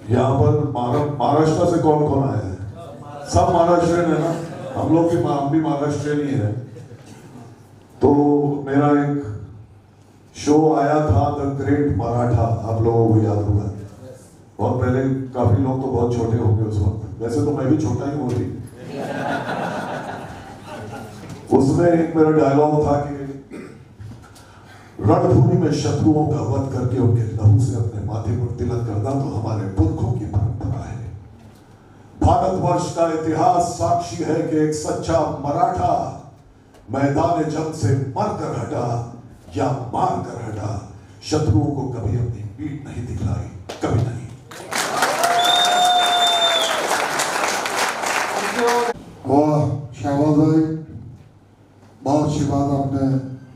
यहाँ पर महाराष्ट्र से कौन कौन आया है? सब महाराष्ट्रियन है ना, हम लोग भी, हम भी महाराष्ट्रियन ही है। तो मेरा एक शो आया था द ग्रेट मराठा, आप लोगों को याद होगा। बहुत पहले, काफी लोग तो बहुत छोटे होंगे उस वक्त, वैसे तो मैं भी छोटा ही हूँ अभी। उसमें एक मेरा डायलॉग था कि रणभूमि में शत्रुओं का वध करके उनके लहू से अपने माथे पर तिलक करना तो हमारे पुरखों की परंपरा है। भारतवर्ष का इतिहास साक्षी है कि एक सच्चा मराठा मैदान जंग से मरकर हटा या मार कर हटा, शत्रुओं को कभी अपनी पीठ नहीं दिखलाई, कभी नहीं। वाह शाहबाज भाई, बहुत अच्छी बात आपने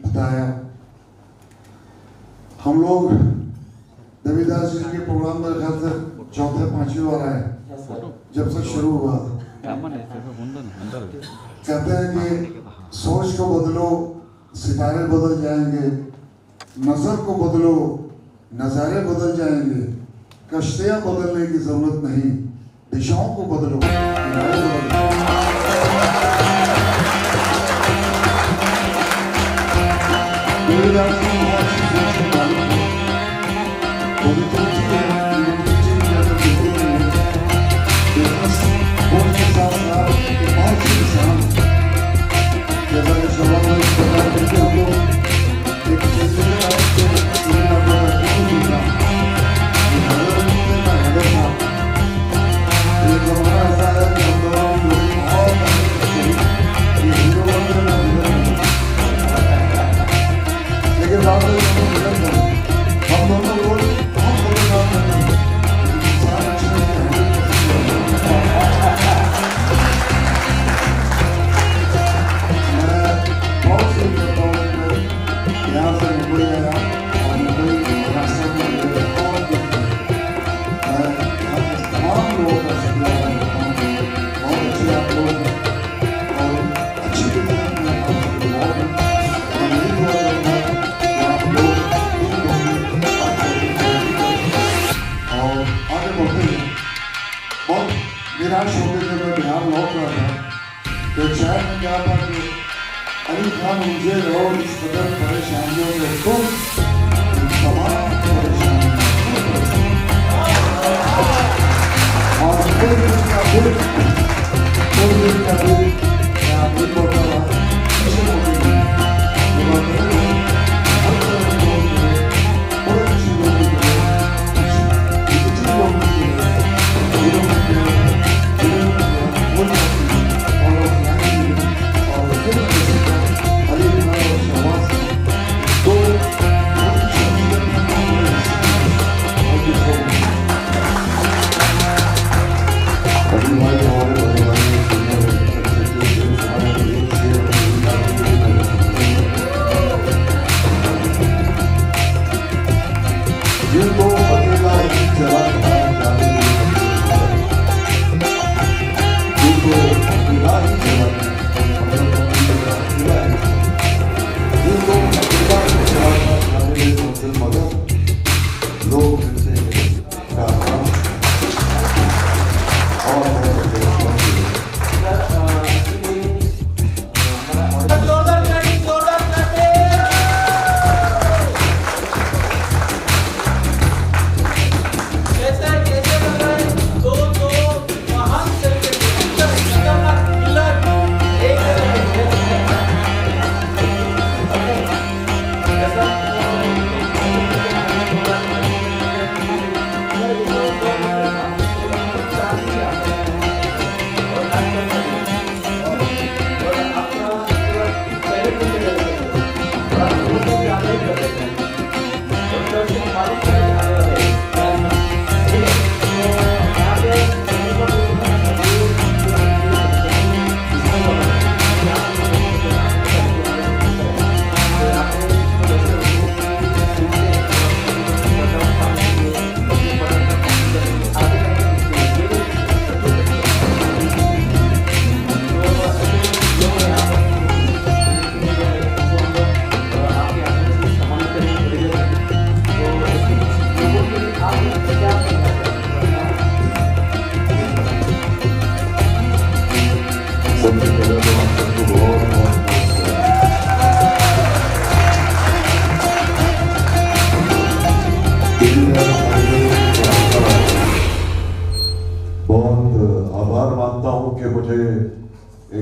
बताया। हम लोग देवीदास जी के प्रोग्राम में ख्याल से चौथे पांचवी बार आए जब से शुरू हुआ। कहते हैं कि सोच को बदलो सितारे बदल जाएंगे, नजर को बदलो नजारे बदल जाएंगे, कश्तियां बदलने की जरूरत नहीं, दिशाओं को बदलो किनारे बदल। देवीदास जी बहुत अच्छी सोच के मालिक हैं। पॉजिटिविटी है, नेगेटिविटी की अगर बिल्कुल नहीं है। बिजनेस बोर्ड के साथ साथ एक बहुत ही इंसान जैसा कि सवाल में इस प्रकार करके हम लोग एक सिलसिले में आपसे सुनना पड़ा है कि दूसरा ये नजर में ना हेडर था। ये जमाना ऐसा है कि हम दोनों बहुत ये हीरो बनने ना विलन, लेकिन बात है हम दोनों लोग बहुत बड़े काम करते हैं। इंसान अच्छे यहाँ से मुंबई आया और मुंबई महाराष्ट्र में मेरे बहुत दुख है। मैं यहाँ के तमाम लोगों का शुक्रिया अदा करता हूँ। बहुत अच्छे आप लोग हैं और अच्छी दुनिया में आप लोग हैं। मैं यही दुआ करूँगा कि आप लोग और आगे बढ़ते हैं। बहुत निराश होकर जब मैं बिहार लौट रहा था तो शहर में क्या था कि अली खान मुझे और इस कदर परेशानियों में तुम तमाम परेशानियों और कोई दिन का दिल मैं आप नहीं बोलता रहा ऐसे बोलते हैं ये बात नहीं है। हर तरह के लोग मिले, बड़े अच्छे लोग मिले, अच्छे लोग मिले, हीरो मिले, हीरो मिले, वो और फिर अली खान और शहबाज दो अभी भाई हमारे बड़े भाई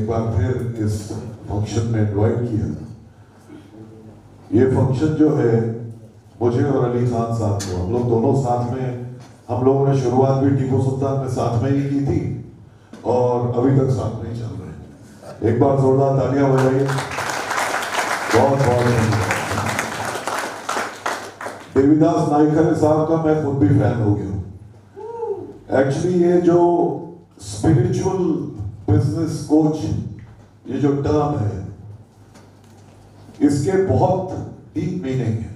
बार फिर इस फंक्शन में इनवाइट किया। ये फंक्शन जो है मुझे और अली खान साहब को, हम लोग दोनों साथ में, हम लोगों ने शुरुआत भी टीपू सुल्तान में साथ में ही की थी और अभी तक साथ में ही चल रहे हैं। एक बार जोरदार तालियां बजाइए। बहुत बहुत देवीदास नाइकर साहब का मैं खुद भी फैन हो गया हूं। एक्चुअली ये जो स्पिरिचुअल बिजनेस कोच, ये जो टर्म है, इसके बहुत डीप मीनिंग है।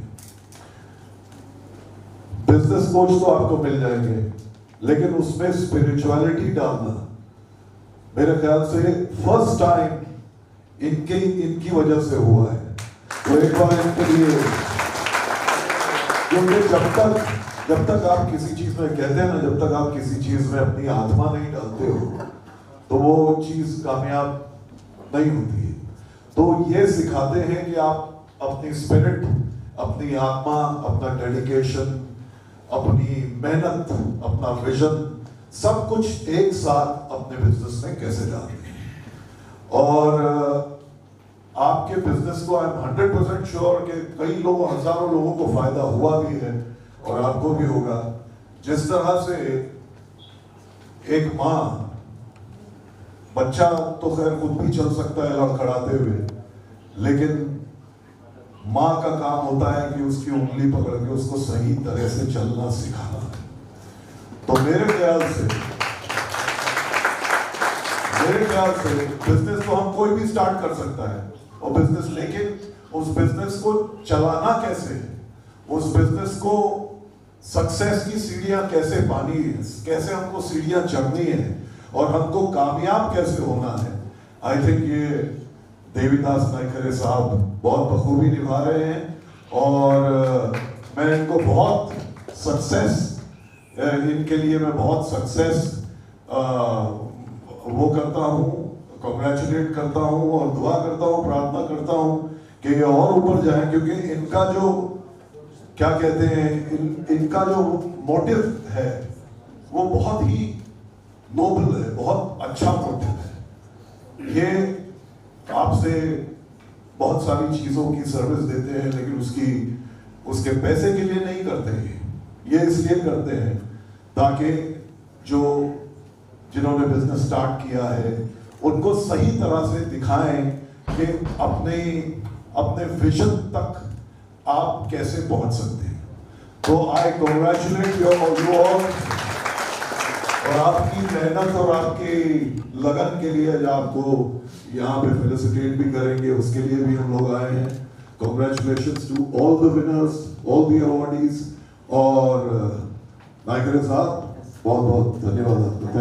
बिजनेस कोच तो आपको मिल जाएंगे, लेकिन उसमें स्पिरिचुअलिटी डालना मेरे ख्याल से फर्स्ट टाइम इनकी वजह से हुआ है। तो एक बार इनके लिए, क्योंकि जब तक आप किसी चीज में, कहते हैं ना, जब तक आप किसी चीज में अपनी आत्मा नहीं डालते हो तो वो चीज कामयाब नहीं होती है। तो ये सिखाते हैं कि आप अपनी स्पिरिट, अपनी आत्मा, अपना डेडिकेशन, अपनी मेहनत, अपना विजन, सब कुछ एक साथ अपने बिजनेस में कैसे डालते हैं। और आपके बिजनेस को आई एम 100% श्योर कि कई लोगों, हजारों लोगों को फायदा हुआ भी है और आपको भी होगा। जिस तरह से एक माँ, बच्चा तो खैर खुद भी चल सकता है लड़खड़ाते हुए, लेकिन माँ का काम होता है कि उसकी उंगली पकड़ के उसको सही तरह से चलना सिखाना। तो मेरे ख्याल से बिजनेस तो हम कोई भी स्टार्ट कर सकता है, और बिजनेस, लेकिन उस बिजनेस को चलाना कैसे है, उस बिजनेस को सक्सेस की सीढ़ियां कैसे पानी है, कैसे हमको सीढ़ियां चढ़नी है और हमको कामयाब कैसे होना है। आई थिंक ये देवीदास नाइकर साहब बहुत बखूबी निभा रहे हैं और मैं इनको बहुत सक्सेस, इनके लिए मैं बहुत सक्सेस वो करता हूँ, कॉन्ग्रेचुलेट करता हूँ और दुआ करता हूँ, प्रार्थना करता हूँ कि ये और ऊपर जाए, क्योंकि इनका जो, क्या कहते हैं, इनका जो मोटिव है वो बहुत ही नोबल है, बहुत अच्छा मोटिव है। ये आपसे बहुत सारी चीजों की सर्विस देते हैं, लेकिन उसके पैसे के लिए नहीं करते हैं। ये इसलिए करते हैं ताकि जिन्होंने बिजनेस स्टार्ट किया है उनको सही तरह से दिखाएं कि अपने विजन तक आप कैसे पहुंच सकते हैं। तो आई कॉन्ग्रेचुलेट यू ऑल, और आपकी मेहनत और आपकी लगन के लिए जो आपको यहाँ पे फेलिसिटेट भी करेंगे, उसके लिए भी हम लोग आए हैं। Congratulations to all the winners, all the awardees, और नाइकर साहब बहुत बहुत धन्यवाद आपका।